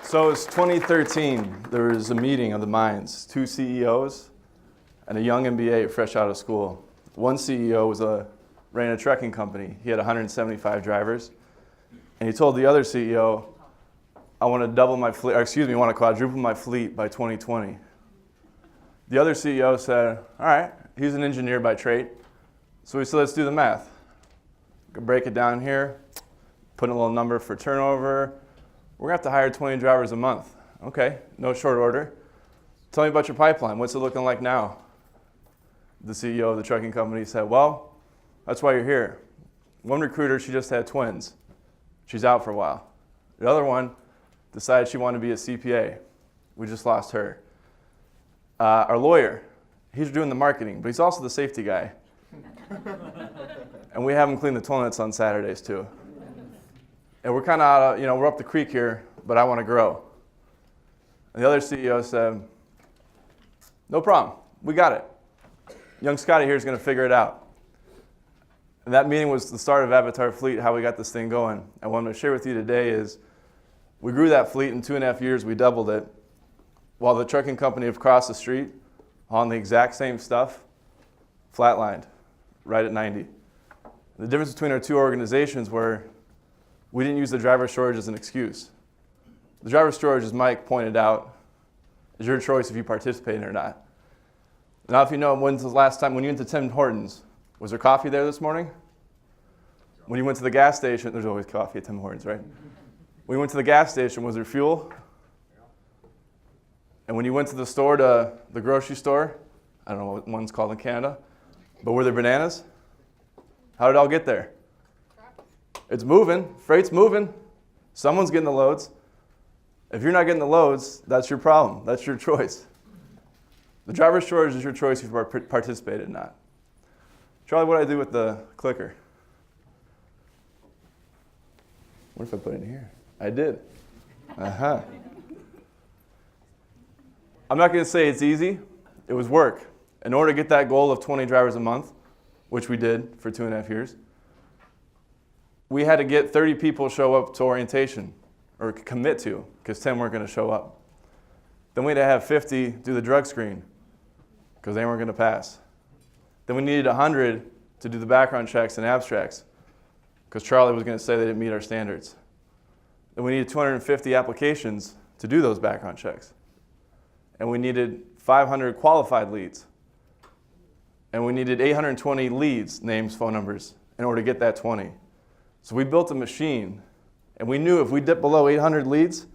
So it's 2013. There was a meeting of the minds, 2 CEOs and a young MBA fresh out of school. One CEO ran a trucking company. He had 175 drivers. And he told the other CEO, I want to quadruple my fleet by 2020. The other CEO said, all right, he's an engineer by trade. So we said, let's do the math. Break it down here, put in a little number for turnover. We're going to have to hire 20 drivers a month. Okay, no short order. Tell me about your pipeline. What's it looking like now? The CEO of the trucking company said, well, that's why you're here. One recruiter, she just had twins. She's out for a while. The other one decided she wanted to be a CPA. We just lost her. Our lawyer, he's doing the marketing, but he's also the safety guy. And we have him clean the toilets on Saturdays too. And we're kind of we're up the creek here, but I want to grow. And the other CEO said, no problem, we got it. Young Scotty here is going to figure it out. And that meeting was the start of Avatar Fleet, how we got this thing going. And what I'm going to share with you today is we grew that fleet in 2.5 years, we doubled it, while the trucking company across the street on the exact same stuff, flatlined, right at 90. The difference between our 2 organizations were we didn't use the driver shortage as an excuse. The driver shortage, as Mike pointed out, is your choice if you participate in it or not. Now, if you know, when's the last time when you went to Tim Hortons, was there coffee there this morning? When you went to the gas station, there's always coffee at Tim Hortons, right? When you went to the gas station, was there fuel? And when you went to the store, the grocery store, I don't know what one's called in Canada, but were there bananas? How did it all get there? It's moving, freight's moving. Someone's getting the loads. If you're not getting the loads, that's your problem. That's your choice. The driver shortage is your choice if you participated or not. Charlie, what do I do with the clicker? What if I put it in here? I did. Uh-huh. I'm not going to say it's easy. It was work. In order to get that goal of 20 drivers a month, which we did for 2.5 years, we had to get 30 people show up to orientation, or commit to, because 10 weren't going to show up. Then we had to have 50 do the drug screen, because they weren't going to pass. Then we needed 100 to do the background checks and abstracts, because Charlie was going to say they didn't meet our standards. Then we needed 250 applications to do those background checks. And we needed 500 qualified leads. And we needed 820 leads, names, phone numbers, in order to get that 20. So we built a machine, and we knew if we dipped below 800 leads,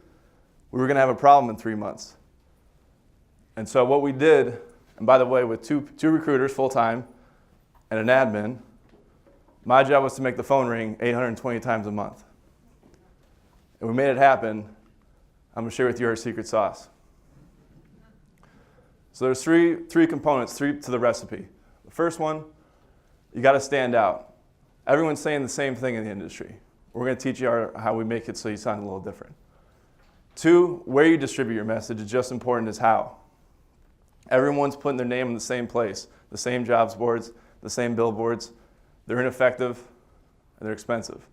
we were going to have a problem in 3 months. And so what we did, and by the way, with two recruiters full-time and an admin, my job was to make the phone ring 820 times a month. And we made it happen. I'm going to share with you our secret sauce. So there's three components, 3 to the recipe. The first one, you got to stand out. Everyone's saying the same thing in the industry. We're going to teach you how we make it so you sound a little different. 2, where you distribute your message is just as important as how. Everyone's putting their name in the same place, the same jobs boards, the same billboards. They're ineffective and they're expensive.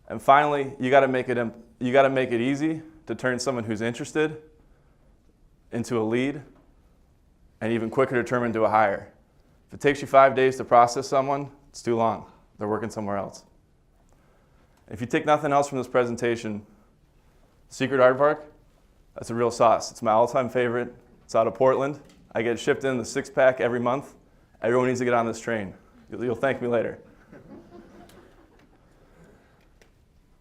And finally, you got to make it easy to turn someone who's interested into a lead, and even quicker to turn into a hire. If it takes you 5 days to process someone, it's too long. They're working somewhere else. If you take nothing else from this presentation, Secret Aardvark, that's a real sauce. It's my all-time favorite. It's out of Portland. I get it shipped in the 6-pack every month. Everyone needs to get on this train. You'll thank me later.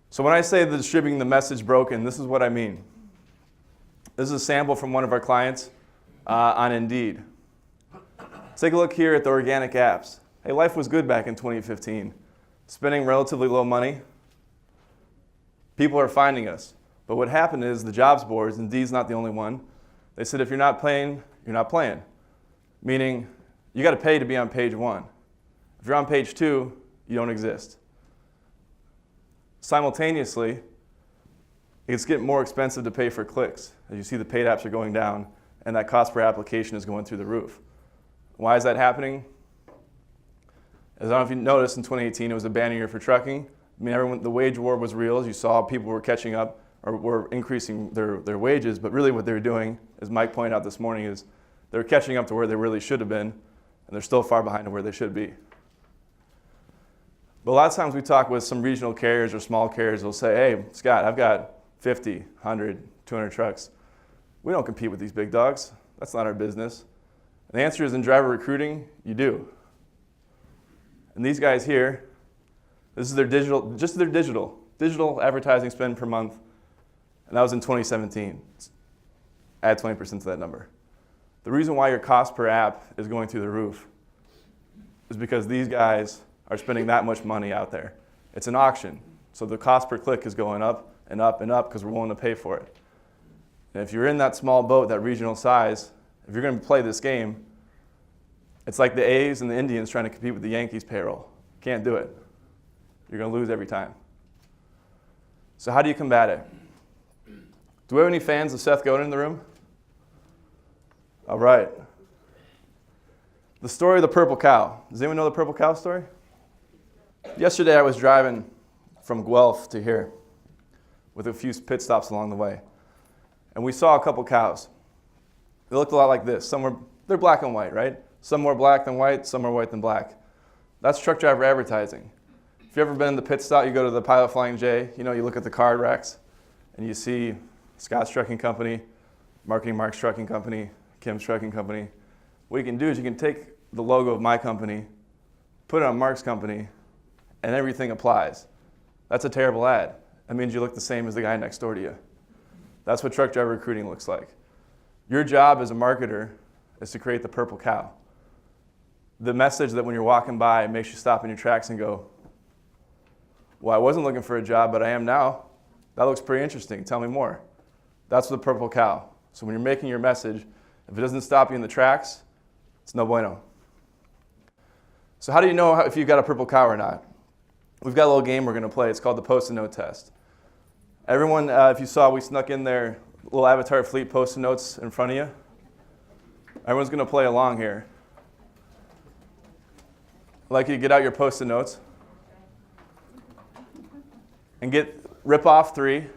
So when I say the distributing the message broken, this is what I mean. This is a sample from one of our clients on Indeed. Take a look here at the organic apps. Hey, life was good back in 2015. Spending relatively low money. People are finding us. But what happened is the jobs boards, Indeed's not the only one, they said if you're not playing, you're not playing. Meaning, you got to pay to be on page 1. If you're on page 2, you don't exist. Simultaneously, it's getting more expensive to pay for clicks. As you see, the paid apps are going down, and that cost per application is going through the roof. Why is that happening? As I don't know if you noticed, in 2018, it was a banner year for trucking. I mean, the wage war was real. As you saw, people were catching up. or were increasing their wages, but really what they were doing, as Mike pointed out this morning, is they're catching up to where they really should have been, and they're still far behind where they should be. But a lot of times we talk with some regional carriers or small carriers, they'll say, hey, Scott, I've got 50, 100, 200 trucks. We don't compete with these big dogs. That's not our business. And the answer is in driver recruiting, you do. And these guys here, this is their digital advertising spend per month, and that was in 2017. Add 20% to that number. The reason why your cost per app is going through the roof is because these guys are spending that much money out there. It's an auction, so the cost per click is going up and up and up because we're willing to pay for it. And if you're in that small boat, that regional size, if you're going to play this game, it's like the A's and the Indians trying to compete with the Yankees payroll. Can't do it. You're going to lose every time. So how do you combat it? Do we have any fans of Seth Godin in the room? All right. The story of the purple cow. Does anyone know the purple cow story? Yesterday I was driving from Guelph to here with a few pit stops along the way. And we saw a couple cows. They looked a lot like this. They're black and white, right? Some more black than white, some more white than black. That's truck driver advertising. If you've ever been in the pit stop, you go to the Pilot Flying J, you look at the card racks, and you see Scott's Trucking Company, Marketing Mark's Trucking Company, Kim's Trucking Company. What you can do is you can take the logo of my company, put it on Mark's company, and everything applies. That's a terrible ad. That means you look the same as the guy next door to you. That's what truck driver recruiting looks like. Your job as a marketer is to create the purple cow. The message that when you're walking by makes you stop in your tracks and go, well, I wasn't looking for a job, but I am now. That looks pretty interesting. Tell me more. That's the purple cow. So when you're making your message, if it doesn't stop you in the tracks, it's no bueno. So how do you know if you've got a purple cow or not? We've got a little game we're going to play. It's called the Post-it note test. Everyone, if you saw, we snuck in their little Avatar Fleet Post-it notes in front of you. Everyone's going to play along here. I'd like you to get out your Post-it notes and rip off 3.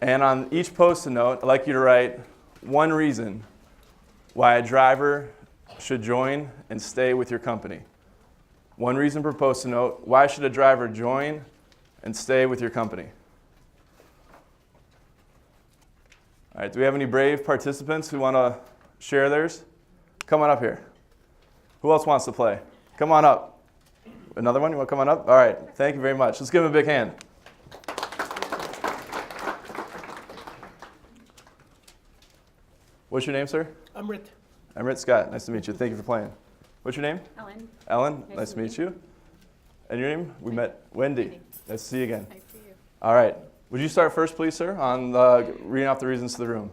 And on each Post-it note, I'd like you to write one reason why a driver should join and stay with your company. One reason per Post-it note. Why should a driver join and stay with your company? All right, do we have any brave participants who want to share theirs? Come on up here. Who else wants to play? Come on up. Another one? You want to come on up? All right, thank you very much. Let's give him a big hand. What's your name, sir? Amrit. Amrit Scott. Nice to meet you. Thank you for playing. What's your name? Ellen. Ellen. Nice to meet you. And your name? We met. Wendy. Nice to see you again. Nice to see you. All right. Would you start first, please, sir, on reading off the reasons to the room?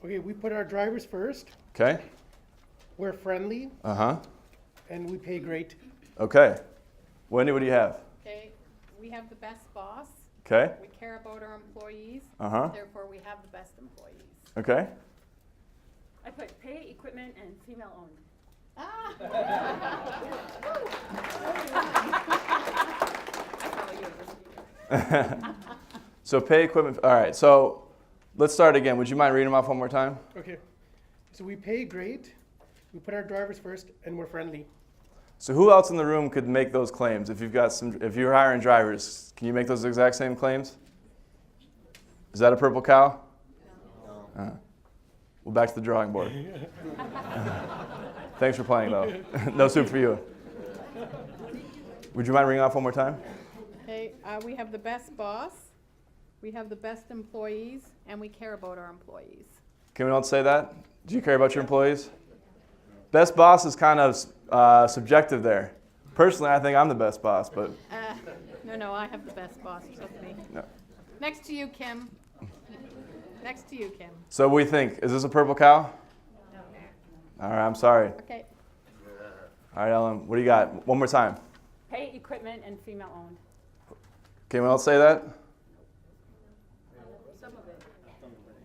Okay, we put our drivers first. Okay. We're friendly. Uh-huh. And we pay great. Okay. Wendy, what do you have? Okay, we have the best boss. Okay. We care about our employees. Uh-huh. Therefore, we have the best employees. Okay. I put pay, equipment, and female owned. Ah! I follow you. So pay equipment. All right. So let's start again. Would you mind reading them off one more time? Okay. So we pay great. We put our drivers first, and we're friendly. So who else in the room could make those claims? If you're hiring drivers, can you make those exact same claims? Is that a purple cow? No. Well, back to the drawing board. Thanks for playing, though. No soup for you. Would you mind reading off one more time? Okay, we have the best boss. We have the best employees, and we care about our employees. Can we all say that? Do you care about your employees? Best boss is kind of subjective there. Personally, I think I'm the best boss, but... No, I have the best boss. Trust me. No. Next to you, Kim. Next to you, Kim. So what do you think? Is this a purple cow? No. All right, I'm sorry. Okay. All right, Ellen, what do you got? One more time. Pay, equipment, and female owned. Can we all say that? Some of it.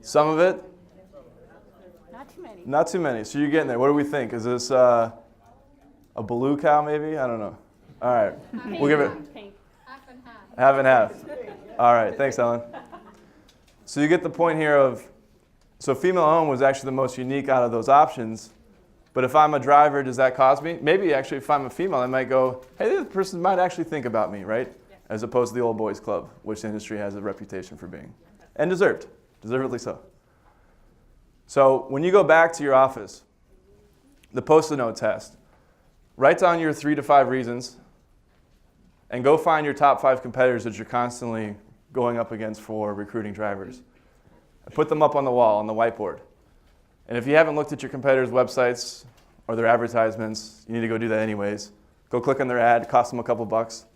Some of it? Not too many. Not too many. So you're getting there. What do we think? Is this a blue cow maybe? I don't know. All right. We'll give it Pink. Half and half. half and half. All right, thanks, Ellen. So you get the point here of, so female-owned was actually the most unique out of those options. But if I'm a driver, does that cause me? Maybe actually if I'm a female, I might go, hey, this person might actually think about me, right? Yeah. As opposed to the old boys club, which the industry has a reputation for being. And deservedly so. So when you go back to your office, the Post-it note test, write down your 3 to 5 reasons and go find your top 5 competitors that you're constantly going up against for recruiting drivers. And put them up on the wall, on the whiteboard. And if you haven't looked at your competitors' websites or their advertisements, you need to go do that anyways. Go click on their ad, it costs them a couple bucks.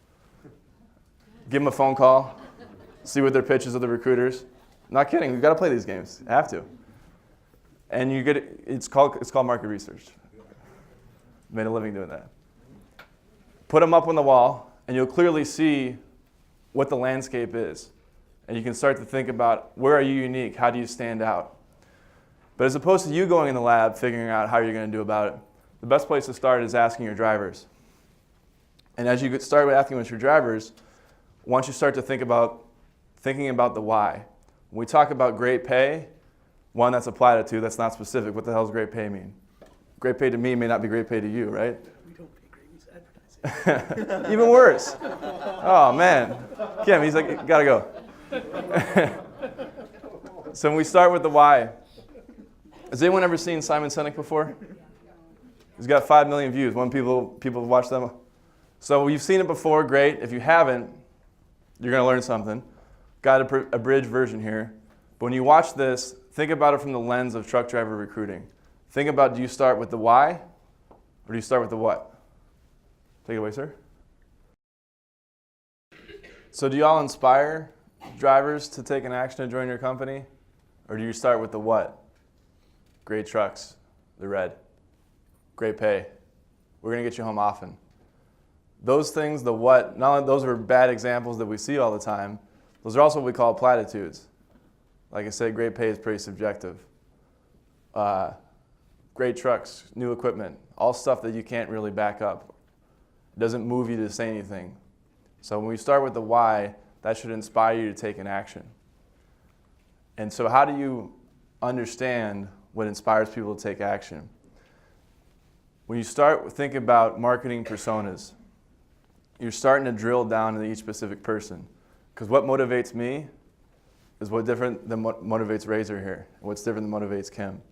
Give them a phone call, see what their pitch is of the recruiters. Not kidding, you've got to play these games. You have to. And you get it's called market research. Made a living doing that. Put them up on the wall, and you'll clearly see what the landscape is. And you can start to think about, where are you unique? How do you stand out? But as opposed to you going in the lab, figuring out how you're going to do about it, the best place to start is asking your drivers. And as you start with asking with your drivers, once you start to thinking about the why. When we talk about great pay, one, that's a platitude, that's not specific. What the hell does great pay mean? Great pay to me may not be great pay to you, right? We don't pay great, we advertising. Even worse. Oh, man. Kim, he's like, gotta go. So when we start with the why, has anyone ever seen Simon Sinek before? He's got 5 million views. When people have watched them. So you've seen it before, great. If you haven't, you're going to learn something. Got a abridged version here. But when you watch this, think about it from the lens of truck driver recruiting. Think about, do you start with the why, or do you start with the what? Take it away, sir. So do y'all inspire drivers to take an action and join your company? Or do you start with the what? Great trucks, the red. Great pay. We're going to get you home often. Those things, the what, not only those are bad examples that we see all the time, those are also what we call platitudes. Like I said, great pay is pretty subjective. Great trucks, new equipment, all stuff that you can't really back up. It doesn't move you to say anything. So when we start with the why, that should inspire you to take an action. And so how do you understand what inspires people to take action? When you start thinking about marketing personas, you're starting to drill down into each specific person. Because what motivates me is what different than what motivates Razor here, and what's different than motivates Kim.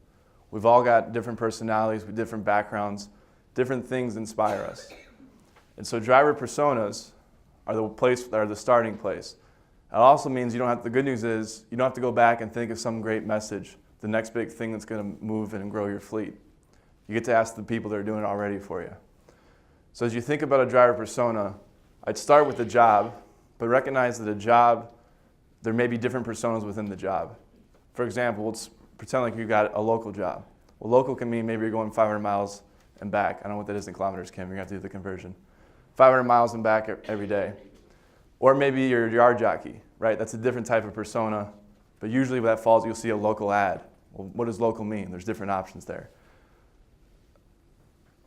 We've all got different personalities with different backgrounds, different things inspire us. And so driver personas are the starting place. It also means you don't have, the good news is you don't have to go back and think of some great message, the next big thing that's going to move and grow your fleet. You get to ask the people that are doing it already for you. So as you think about a driver persona, I'd start with the job, but recognize that a job, there may be different personas within the job. For example, let's pretend like you've got a local job. Well, local can mean maybe you're going 500 miles and back. I don't know what that is in kilometers, Kim. You're going to have to do the conversion. 500 miles and back every day. Or maybe you're a yard jockey, right? That's a different type of persona. But usually when that falls, you'll see a local ad. Well, what does local mean? There's different options there.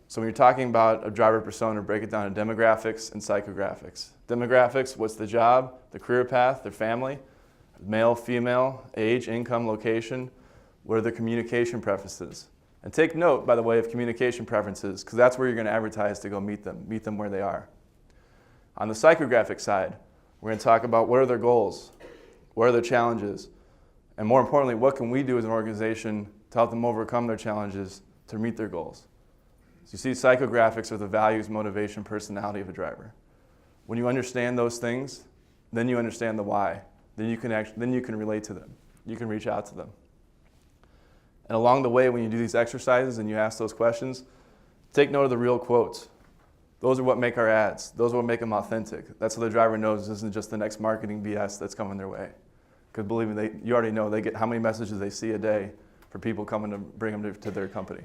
So when you're talking about a driver persona, break it down to demographics and psychographics. Demographics, what's the job, the career path, their family, male, female, age, income, location, what are their communication preferences. And take note, by the way, of communication preferences, because that's where you're going to advertise to go meet them where they are. On the psychographic side, we're going to talk about what are their goals, what are their challenges, and more importantly, what can we do as an organization to help them overcome their challenges to meet their goals. So you see, psychographics are the values, motivation, personality of a driver. When you understand those things, then you understand the why. Then you can relate to them. You can reach out to them. And along the way, when you do these exercises and you ask those questions, take note of the real quotes. Those are what make our ads. Those are what make them authentic. That's so the driver knows this isn't just the next marketing BS that's coming their way. Because believe me, you already know they get how many messages they see a day for people coming to bring them to their company.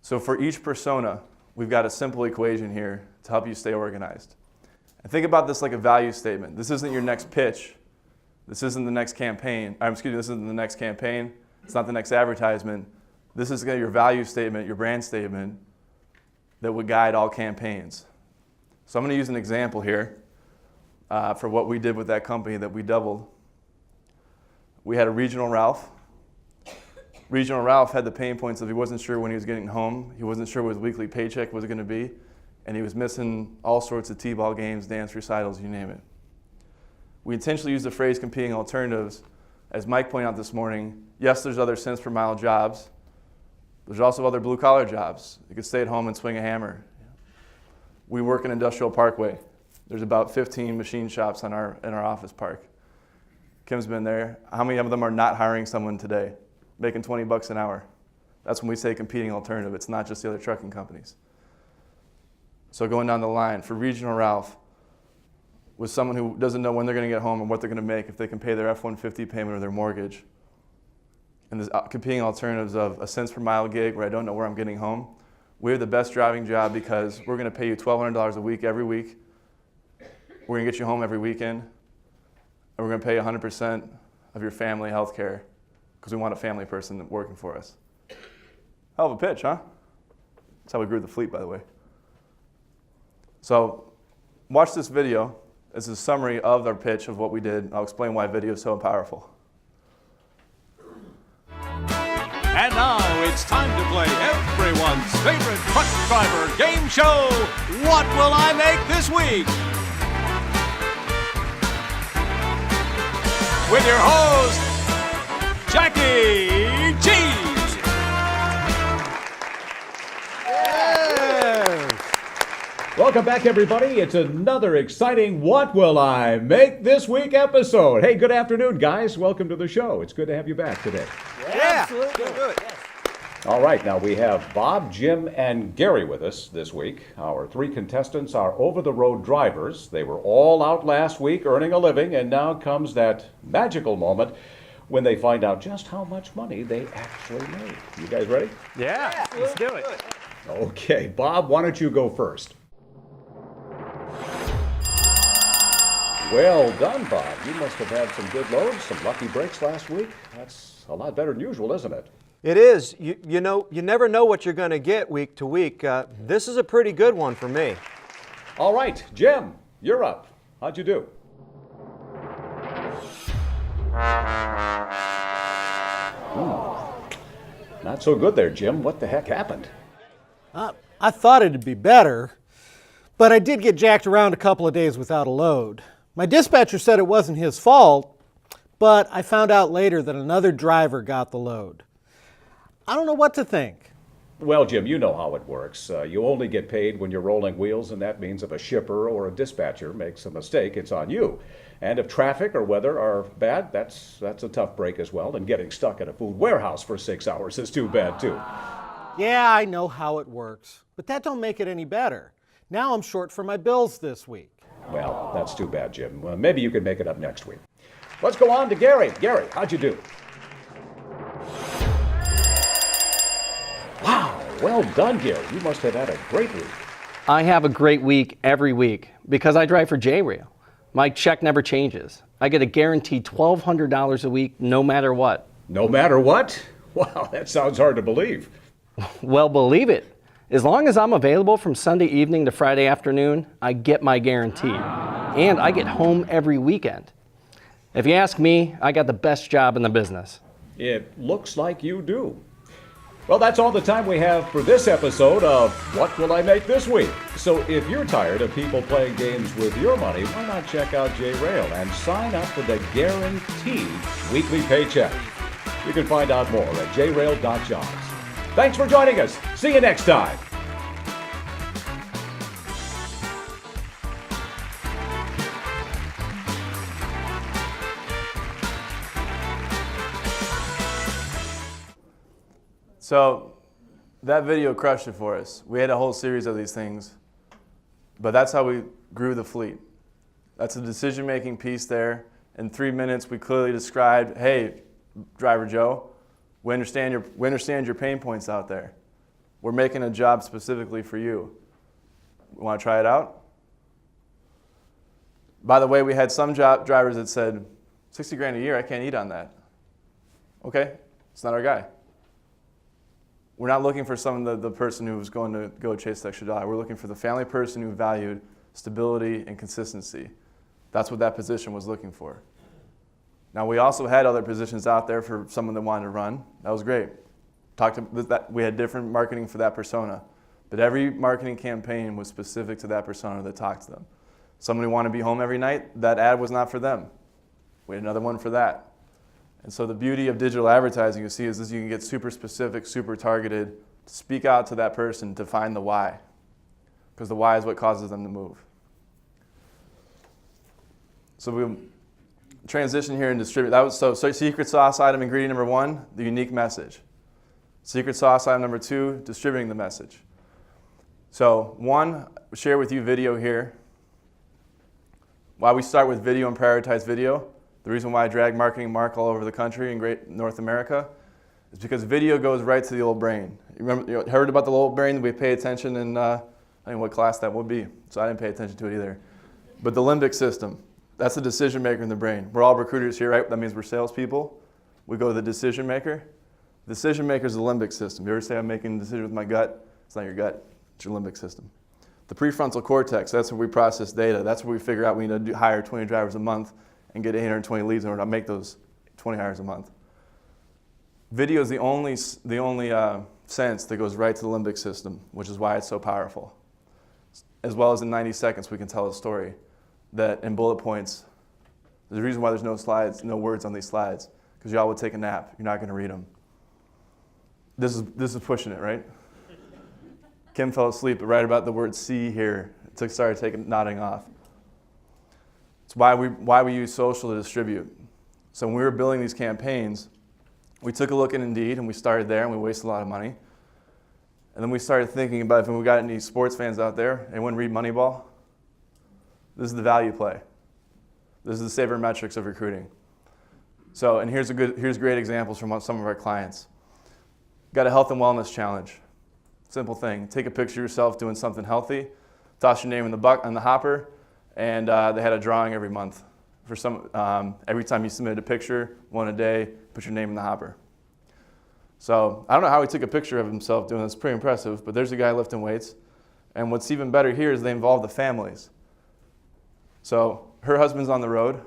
So for each persona, we've got a simple equation here to help you stay organized. And think about this like a value statement. This isn't your next pitch. This isn't the next campaign. This isn't the next campaign. It's not the next advertisement. This is your value statement, your brand statement that would guide all campaigns. So I'm going to use an example here. for what we did with that company that we doubled. We had a regional Ralph. Regional Ralph had the pain points of he wasn't sure when he was getting home, he wasn't sure what his weekly paycheck was going to be, and he was missing all sorts of t-ball games, dance recitals, you name it. We intentionally used the phrase competing alternatives. As Mike pointed out this morning, yes, there's other cents per mile jobs. There's also other blue-collar jobs. You could stay at home and swing a hammer. We work in Industrial Parkway. There's about 15 machine shops in our office park. Kim's been there. How many of them are not hiring someone today, making 20 bucks an hour? That's when we say competing alternative. It's not just the other trucking companies. So going down the line, for Regional Ralph, with someone who doesn't know when they're going to get home and what they're going to make, if they can pay their F-150 payment or their mortgage, and there's competing alternatives of a cents per mile gig where I don't know where I'm getting home, we have the best driving job because we're going to pay you $1,200 a week every week. We're going to get you home every weekend. And we're going to pay 100% of your family health care because we want a family person working for us. Hell of a pitch, huh? That's how we grew the fleet, by the way. So watch this video. It's a summary of our pitch of what we did. I'll explain why video is so powerful. And now it's time to play everyone's favorite truck driver game show, What Will I Make This Week? With your host, Jackie Cheese. Welcome back, everybody. It's another exciting What Will I Make This Week episode. Hey, good afternoon, guys. Welcome to the show. It's good to have you back today. Yeah, absolutely. Good. All right, now we have Bob, Jim, and Gary with us this week. Our three contestants are over-the-road drivers. They were all out last week earning a living, and now comes that magical moment when they find out just how much money they actually made. You guys ready? Yeah, let's do it. Okay, Bob, why don't you go first? Well done, Bob. You must have had some good loads, some lucky breaks last week. That's a lot better than usual, isn't it? It is. You know, you never know what you're going to get week to week. This is a pretty good one for me. All right, Jim, you're up. How'd you do? Not so good there, Jim. What the heck happened? I thought it'd be better, but I did get jacked around a couple of days without a load. My dispatcher said it wasn't his fault, but I found out later that another driver got the load. I don't know what to think. Well, Jim, you know how it works. You only get paid when you're rolling wheels, and that means if a shipper or a dispatcher makes a mistake, it's on you. And if traffic or weather are bad, that's a tough break as well. And getting stuck at a food warehouse for 6 hours is too bad, too. Yeah, I know how it works, but that don't make it any better. Now I'm short for my bills this week. Well, that's too bad, Jim. Maybe you can make it up next week. Let's go on to Gary. Gary, how'd you do? Wow, well done, Gary. You must have had a great week. I have a great week every week because I drive for J-Rail. My check never changes. I get a guaranteed $1,200 a week no matter what. No matter what? Wow, that sounds hard to believe. Well, believe it. As long as I'm available from Sunday evening to Friday afternoon, I get my guarantee. And I get home every weekend. If you ask me, I got the best job in the business. It looks like you do. Well, that's all the time we have for this episode of What Will I Make This Week? So if you're tired of people playing games with your money, why not check out J-Rail and sign up for the guaranteed weekly paycheck? You can find out more at jrail.jobs. Thanks for joining us. See you next time. So that video crushed it for us. We had a whole series of these things, but that's how we grew the fleet. That's a decision-making piece there. In 3 minutes, we clearly described, hey, Driver Joe, we understand your pain points out there. We're making a job specifically for you. Want to try it out? By the way, we had some drivers that said, 60 grand a year, I can't eat on that. Okay, it's not our guy. We're not looking for the person who's going to go chase the extra dollar. We're looking for the family person who valued stability and consistency. That's what that position was looking for. Now, we also had other positions out there for someone that wanted to run. That was great. We had different marketing for that persona. But every marketing campaign was specific to that persona that talked to them. Somebody wanted to be home every night, that ad was not for them. We had another one for that. And so the beauty of digital advertising, you see, is you can get super specific, super targeted, to speak out to that person to find the why. Because the why is what causes them to move. So we transition here and distribute. That was so secret sauce item ingredient number 1, the unique message. Secret sauce item number 2, distributing the message. So 1, share with you video here. Why we start with video and prioritize video, the reason why I drag marketing Mark all over the country and great North America, is because video goes right to the old brain. You heard about the old brain? We pay attention in, I don't know what class that would be, so I didn't pay attention to it either. But the limbic system, that's the decision maker in the brain. We're all recruiters here, right? That means we're salespeople. We go to the decision maker. The decision maker is the limbic system. You ever say I'm making a decision with my gut? It's not your gut, it's your limbic system. The prefrontal cortex, that's where we process data. That's where we figure out we need to hire 20 drivers a month and get 820 leads in order to make those 20 hires a month. Video is the only sense that goes right to the limbic system, which is why it's so powerful. As well as in 90 seconds, we can tell a story that in bullet points, there's a reason why there's no slides, no words on these slides, because y'all would take a nap. You're not going to read them. This is pushing it, right? Kim fell asleep right about the word "see" here. It started nodding off. It's why we use social to distribute. So when we were building these campaigns, we took a look at Indeed and we started there and we wasted a lot of money. And then we started thinking about if we got any sports fans out there, anyone read Moneyball? This is the value play. This is the sabermetrics of recruiting. So, and here's great examples from some of our clients. Got a health and wellness challenge. Simple thing. Take a picture of yourself doing something healthy, toss your name in the hopper, and they had a drawing every month. For every time you submitted a picture, one a day, put your name in the hopper. So I don't know how he took a picture of himself doing this. Pretty impressive. But there's a guy lifting weights, and what's even better here is they involve the families. So her husband's on the road,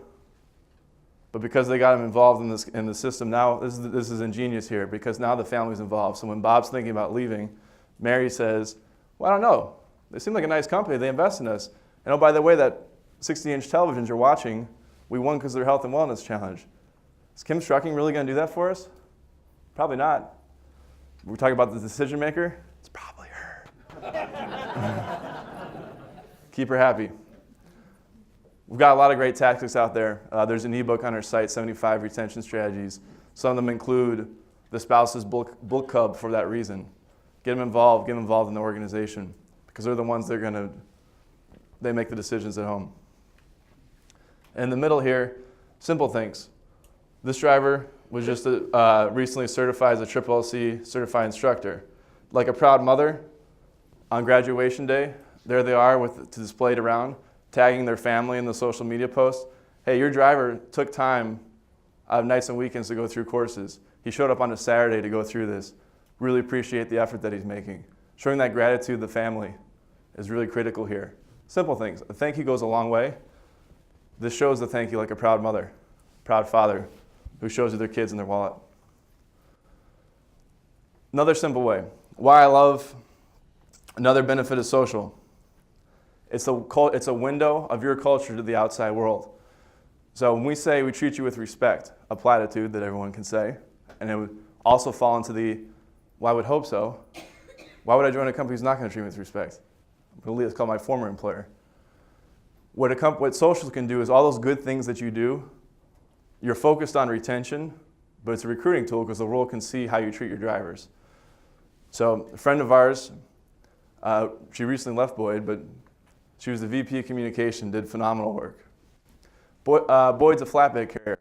but because they got him involved in the system now, this is ingenious here because now the family's involved. So when Bob's thinking about leaving, Mary says, "Well, I don't know. They seem like a nice company. They invest in us. And oh, by the way, that 60-inch televisions you're watching, we won because of their health and wellness challenge. Is Kim Strucking really going to do that for us? Probably not. We're talking about the decision maker. It's probably her. Keep her happy." We've got a lot of great tactics out there. There's an ebook on our site, 75 retention strategies. Some of them include the spouse's book club for that reason. Get them involved in the organization because they're the ones that they make the decisions at home. In the middle here, simple things. This driver was just recently certified as a LLC certified instructor. Like a proud mother, on graduation day, there they are to display it around, tagging their family in the social media posts. Hey, your driver took time out of nights and weekends to go through courses. He showed up on a Saturday to go through this. Really appreciate the effort that he's making. Showing that gratitude to the family is really critical here. Simple things. A thank you goes a long way. This shows the thank you like a proud mother, proud father who shows you their kids in their wallet. Another simple way. Why I love another benefit of social. It's a window of your culture to the outside world. So when we say we treat you with respect, a platitude that everyone can say, and it would also fall into well, I would hope so. Why would I join a company who's not going to treat me with respect? It's called my former employer. What social can do is all those good things that you do, you're focused on retention, but it's a recruiting tool because the world can see how you treat your drivers. So a friend of ours, she recently left Boyd, but she was the VP of communication, did phenomenal work. Boyd's a flatbed carrier,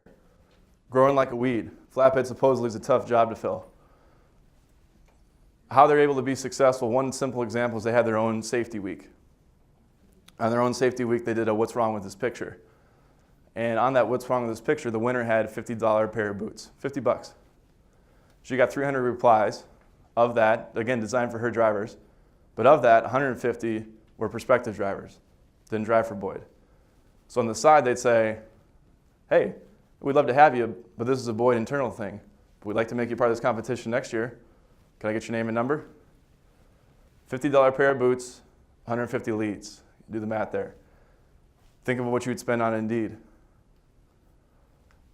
growing like a weed. Flatbed supposedly is a tough job to fill. How they're able to be successful, one simple example is they had their own safety week. On their own safety week, they did a what's wrong with this picture. And on that what's wrong with this picture, the winner had $50 pair of boots, $50. She got 300 replies of that, again, designed for her drivers. But of that, 150 were prospective drivers, didn't drive for Boyd. So on the side, they'd say, hey, we'd love to have you, but this is a Boyd internal thing. We'd like to make you part of this competition next year. Can I get your name and number? $50 pair of boots, 150 leads. Do the math there. Think of what you would spend on Indeed.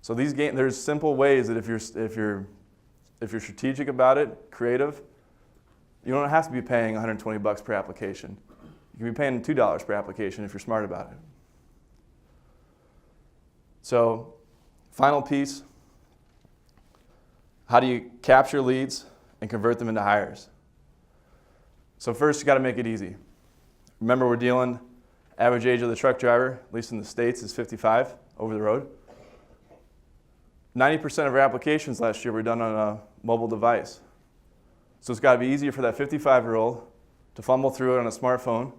So there's simple ways that if you're strategic about it, creative, you don't have to be paying $120 per application. You can be paying $2 per application if you're smart about it. So, final piece, how do you capture leads and convert them into hires? So first, you got to make it easy. Remember, we're dealing, average age of the truck driver, at least in the States, is 55 over the road. 90% of our applications last year were done on a mobile device. So it's got to be easier for that 55-year-old to fumble through it on a smartphone.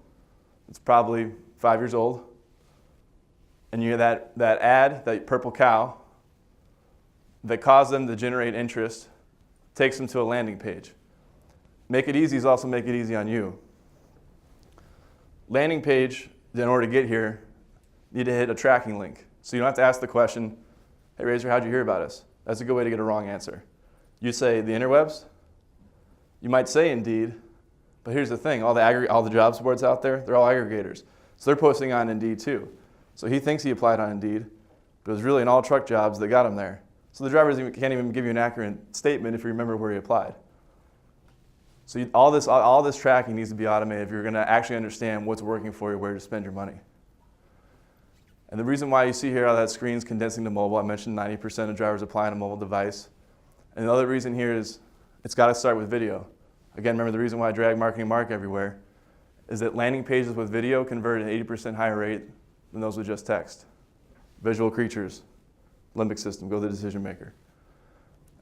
It's probably 5 years old. And you have that ad, that purple cow, that caused them to generate interest, takes them to a landing page. Make it easy is also make it easy on you. Landing page, in order to get here, you need to hit a tracking link. So you don't have to ask the question, hey Razor, how'd you hear about us? That's a good way to get a wrong answer. You say the interwebs. You might say Indeed, but here's the thing, all the jobs boards out there, they're all aggregators. So they're posting on Indeed too. So he thinks he applied on Indeed, but it was really an all truck jobs that got him there. So the drivers can't even give you an accurate statement if you remember where he applied. So all this tracking needs to be automated if you're going to actually understand what's working for you, where to spend your money. And the reason why you see here how that screen's condensing to mobile, I mentioned 90% of drivers apply on a mobile device. And the other reason here is it's got to start with video. Again, remember the reason why I drag marketing mark everywhere is that landing pages with video convert at an 80% higher rate than those with just text. Visual creatures, limbic system, go to the decision maker.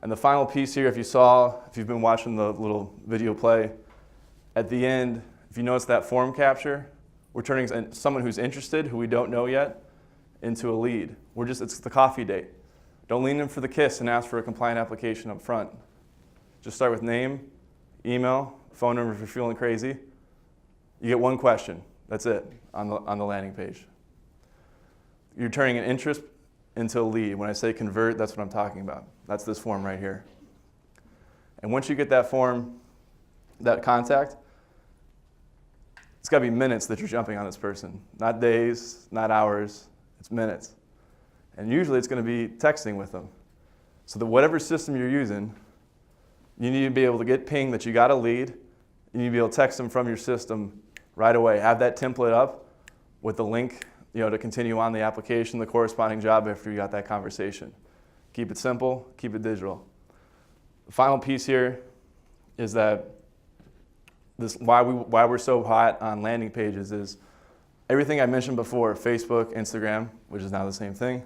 And the final piece here, if you've been watching the little video play, at the end, if you notice that form capture, we're turning someone who's interested, who we don't know yet, into a lead. It's the coffee date. Don't lean in for the kiss and ask for a compliant application up front. Just start with name, email, phone number if you're feeling crazy. You get one question. That's it on the landing page. You're turning an interest into a lead. When I say convert, that's what I'm talking about. That's this form right here. And once you get that form, that contact, it's got to be minutes that you're jumping on this person. Not days, not hours, it's minutes. And usually it's going to be texting with them. So that whatever system you're using, you need to be able to get ping that you got a lead. You need to be able to text them from your system right away. Have that template up with the link, to continue on the application, the corresponding job after you got that conversation. Keep it simple, keep it digital. The final piece here is that why we're so hot on landing pages is everything I mentioned before, Facebook, Instagram, which is now the same thing,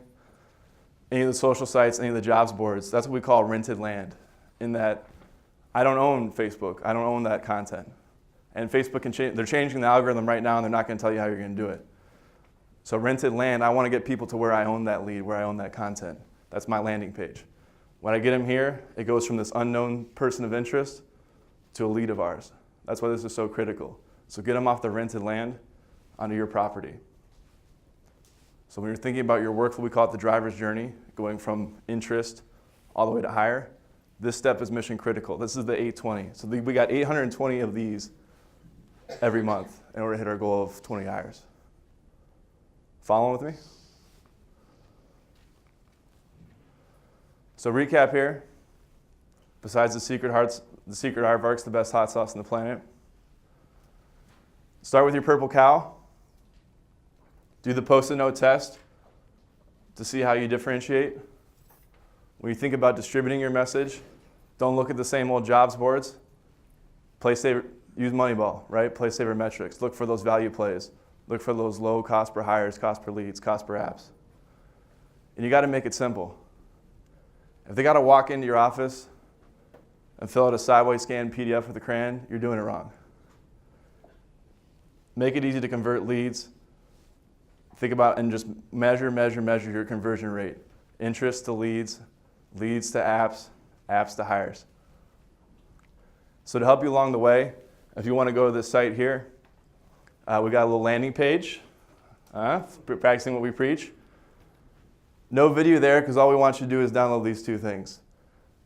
any of the social sites, any of the jobs boards, that's what we call rented land, in that I don't own Facebook, I don't own that content. And Facebook they're changing the algorithm right now and they're not going to tell you how you're going to do it. So rented land, I want to get people to where I own that lead, where I own that content. That's my landing page. When I get them here, it goes from this unknown person of interest to a lead of ours. That's why this is so critical. So get them off the rented land onto your property. So when you're thinking about your workflow, we call it the driver's journey, going from interest all the way to hire. This step is mission critical. This is the 820. So we got 820 of these every month in order to hit our goal of 20 hires. Following with me? So recap here. Besides the secret aardvark's the best hot sauce on the planet. Start with your purple cow. Do the post-it note test to see how you differentiate. When you think about distributing your message, don't look at the same old jobs boards. Use Moneyball, right? Play saver metrics. Look for those value plays. Look for those low cost per hires, cost per leads, cost per apps. And you got to make it simple. If they got to walk into your office and fill out a sideways scanned PDF with a crayon, you're doing it wrong. Make it easy to convert leads. Think about and just measure your conversion rate. Interest to leads, leads to apps, apps to hires. So to help you along the way, if you want to go to this site here, we got a little landing page. Practicing what we preach. No video there because all we want you to do is download these two things.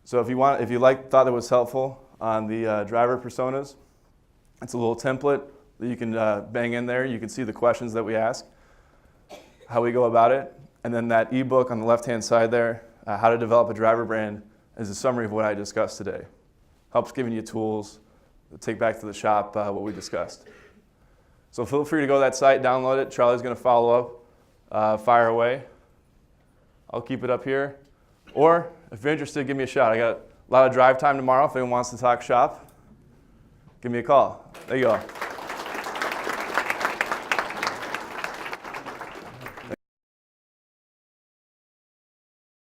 So if you thought that was helpful on the driver personas, it's a little template that you can bang in there. You can see the questions that we ask, how we go about it, and then that ebook on the left-hand side there, how to develop a driver brand, is a summary of what I discussed today. Helps giving you tools to take back to the shop what we discussed. So feel free to go to that site, download it. Charlie's going to follow up, fire away. I'll keep it up here. Or if you're interested, give me a shout. I got a lot of drive time tomorrow. If anyone wants to talk shop, give me a call. There you go.